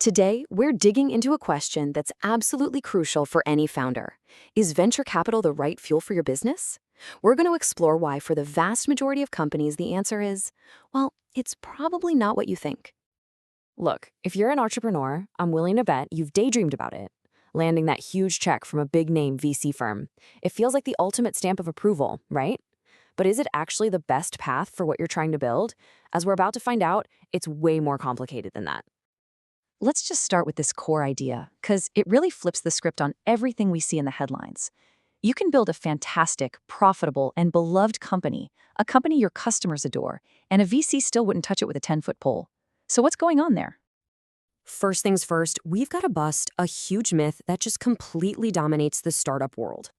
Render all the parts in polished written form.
Today, we're digging into a question that's absolutely crucial for any founder. Is venture capital the right fuel for your business? We're going to explore why, for the vast majority of companies, the answer is, well, it's probably not what you think. Look, if you're an entrepreneur, I'm willing to bet you've daydreamed about it. Landing that huge check from a big-name VC firm. It feels like the ultimate stamp of approval, right? But is it actually the best path for what you're trying to build? As we're about to find out, it's way more complicated than that. Let's just start with this core idea, because it really flips the script on everything we see in the headlines. You can build a fantastic, profitable, and beloved company, a company your customers adore, and a VC still wouldn't touch it with a 10-foot pole. So what's going on there? First things first, we've got to bust a huge myth that just completely dominates the startup world.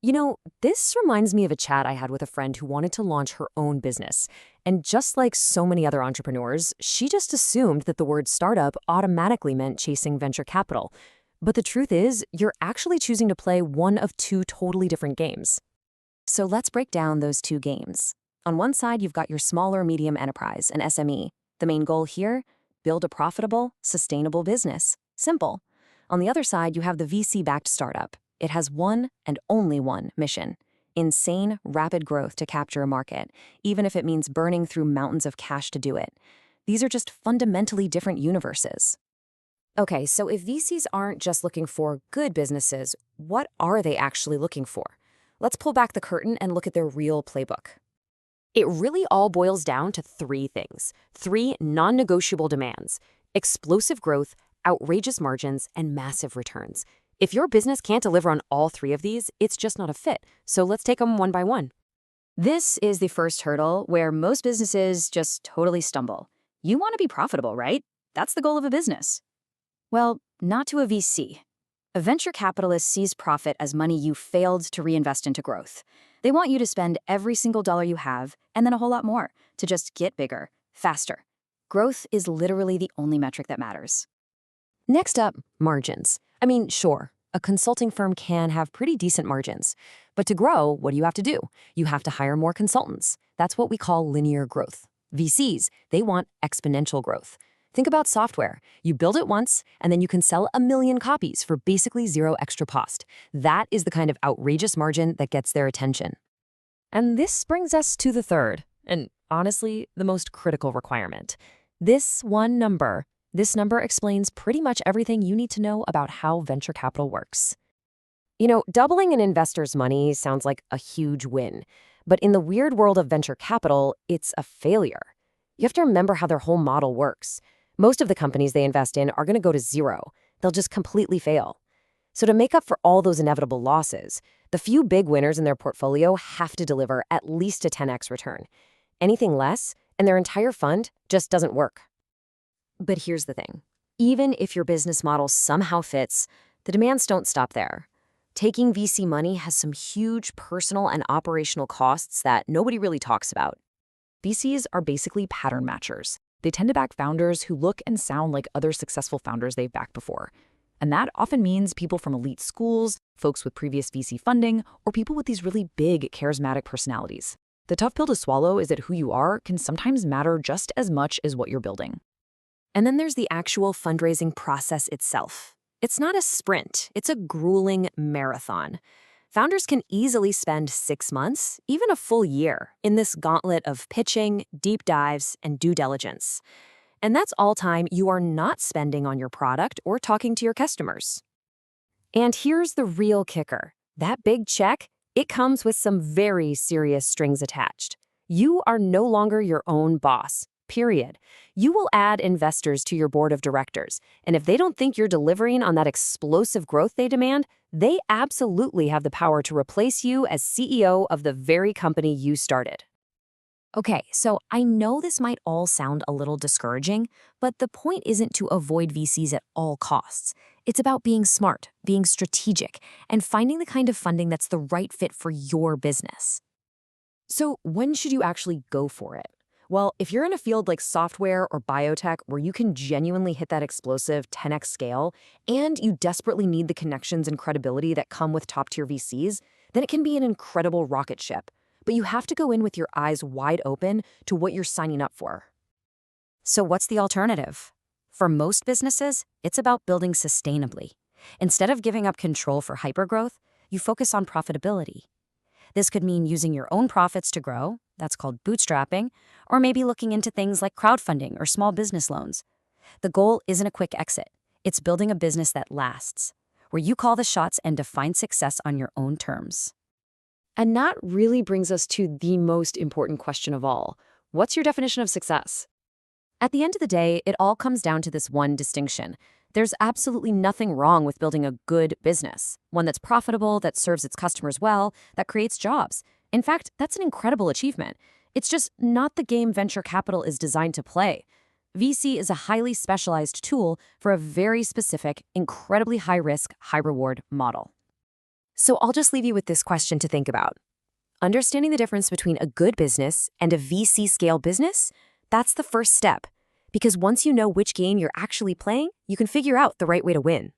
You know, this reminds me of a chat I had with a friend who wanted to launch her own business. And just like so many other entrepreneurs, she just assumed that the word startup automatically meant chasing venture capital. But the truth is, you're actually choosing to play one of two totally different games. So let's break down those two games. On one side, you've got your small or medium enterprise, an SME. The main goal here? Build a profitable, sustainable business. Simple. On the other side, you have the VC-backed startup. It has one and only one mission: insane, rapid growth to capture a market, even if it means burning through mountains of cash to do it. These are just fundamentally different universes. Okay, so if VCs aren't just looking for good businesses, what are they actually looking for? Let's pull back the curtain and look at their real playbook. It really all boils down to three things, three non-negotiable demands: explosive growth, outrageous margins, and massive returns. If your business can't deliver on all three of these, it's just not a fit. So let's take them one by one. This is the first hurdle where most businesses just totally stumble. You want to be profitable, right? That's the goal of a business. Well, not to a VC. A venture capitalist sees profit as money you failed to reinvest into growth. They want you to spend every single dollar you have, and then a whole lot more, to just get bigger, faster. Growth is literally the only metric that matters. Next up, margins. I mean, sure, a consulting firm can have pretty decent margins. But to grow, what do you have to do? You have to hire more consultants. That's what we call linear growth. VCs, they want exponential growth. Think about software. You build it once, and then you can sell 1 million copies for basically zero extra cost. That is the kind of outrageous margin that gets their attention. And this brings us to the third, and honestly, the most critical requirement. This number explains pretty much everything you need to know about how venture capital works. You know, doubling an investor's money sounds like a huge win, but in the weird world of venture capital, it's a failure. You have to remember how their whole model works. Most of the companies they invest in are going to go to zero. They'll just completely fail. So to make up for all those inevitable losses, the few big winners in their portfolio have to deliver at least a 10x return. Anything less, and their entire fund just doesn't work. But here's the thing. Even if your business model somehow fits, the demands don't stop there. Taking VC money has some huge personal and operational costs that nobody really talks about. VCs are basically pattern matchers. They tend to back founders who look and sound like other successful founders they've backed before. And that often means people from elite schools, folks with previous VC funding, or people with these really big, charismatic personalities. The tough pill to swallow is that who you are can sometimes matter just as much as what you're building. And then there's the actual fundraising process itself. It's not a sprint, it's a grueling marathon. Founders can easily spend 6 months, even a full year, in this gauntlet of pitching, deep dives, and due diligence. And that's all time you are not spending on your product or talking to your customers. And here's the real kicker. That big check, it comes with some very serious strings attached. You are no longer your own boss. Period. You will add investors to your board of directors, and if they don't think you're delivering on that explosive growth they demand, they absolutely have the power to replace you as CEO of the very company you started. Okay, so I know this might all sound a little discouraging, but the point isn't to avoid VCs at all costs. It's about being smart, being strategic, and finding the kind of funding that's the right fit for your business. So when should you actually go for it? Well, if you're in a field like software or biotech where you can genuinely hit that explosive 10x scale, and you desperately need the connections and credibility that come with top-tier VCs, then it can be an incredible rocket ship. But you have to go in with your eyes wide open to what you're signing up for. So what's the alternative? For most businesses, it's about building sustainably. Instead of giving up control for hypergrowth, you focus on profitability. This could mean using your own profits to grow, that's called bootstrapping, or maybe looking into things like crowdfunding or small business loans. The goal isn't a quick exit. It's building a business that lasts, where you call the shots and define success on your own terms. And that really brings us to the most important question of all. What's your definition of success? At the end of the day, it all comes down to this one distinction. There's absolutely nothing wrong with building a good business, one that's profitable, that serves its customers well, that creates jobs. In fact, that's an incredible achievement. It's just not the game venture capital is designed to play. VC is a highly specialized tool for a very specific, incredibly high-risk, high-reward model. So I'll just leave you with this question to think about. Understanding the difference between a good business and a VC-scale business, that's the first step. Because once you know which game you're actually playing, you can figure out the right way to win.